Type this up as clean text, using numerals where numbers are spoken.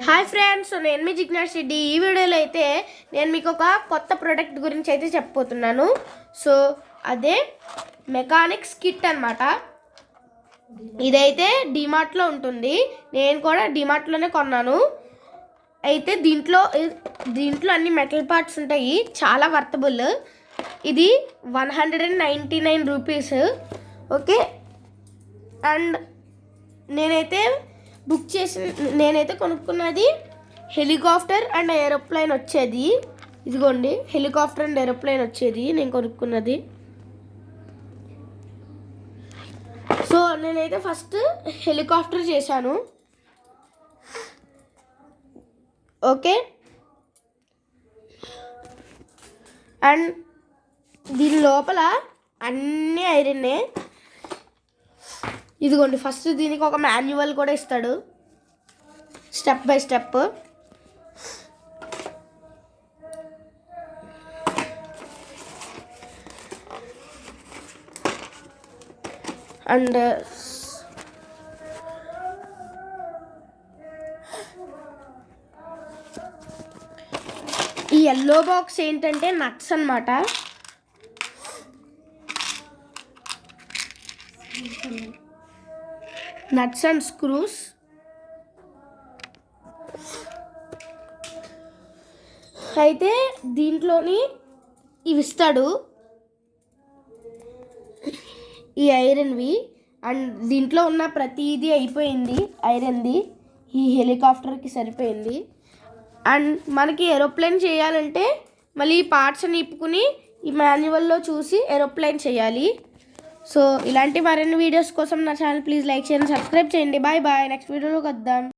Hi friends, నేను మీ జిజ్ఞాస్ రెడ్డి. ఈ వీడియోలో అయితే నేను మీకు ఒక కొత్త ప్రోడక్ట్ గురించి అయితే చెప్పబోతున్నాను. సో అదే మెకానిక్స్ కిట్ అనమాట. ఇదైతే డిమార్ట్లో ఉంటుంది. నేను కూడా డిమార్ట్లోనే కొన్నాను. అయితే దీంట్లో అన్ని మెటల్ పార్ట్స్ ఉంటాయి, చాలా వర్తబుల్. ఇది 199 రూపీస్. ఓకే, అండ్ నేనైతే కొనుక్కున్నది హెలికాప్టర్ అండ్ ఏరోప్లేన్ వచ్చేది. ఇదిగోండి, హెలికాప్టర్ అండ్ ఏరోప్లేన్ వచ్చేది నేను కొనుక్కున్నది. సో నేనైతే ఫస్ట్ హెలికాప్టర్ చేశాను. ఓకే, అండ్ దీని లోపల అన్నీ ఐరన్నే. ఇదిగోండి, ఫస్ట్ దీనికి ఒక మాన్యువల్ కూడా ఇస్తాడు, స్టెప్ బై స్టెప్. అండ్ ఈ ఎల్లో బాక్స్ ఏంటంటే నట్స్ అన్నమాట. Nuts and screws. అయితే దీంట్లోని ఇవి ఇస్తాడు, ఈ ఐరన్వి. అండ్ దీంట్లో ఉన్న ప్రతిదీ అయిపోయింది ఐరన్ది. ఈ హెలికాప్టర్కి సరిపోయింది. అండ్ మనకి ఏరోప్లేన్ చేయాలంటే మళ్ళీ ఈ పార్ట్స్ అని ఇప్పుకుని ఈ మాన్యువల్లో చూసి ఏరోప్లేన్ చేయాలి. సో ఇలాంటి మరిన్ని వీడియోస్ కోసం నా ఛానల్ ప్లీజ్ లైక్ చేయండి, సబ్స్క్రైబ్ చేయండి. బాయ్ బాయ్, నెక్స్ట్ వీడియోలో వద్దాం.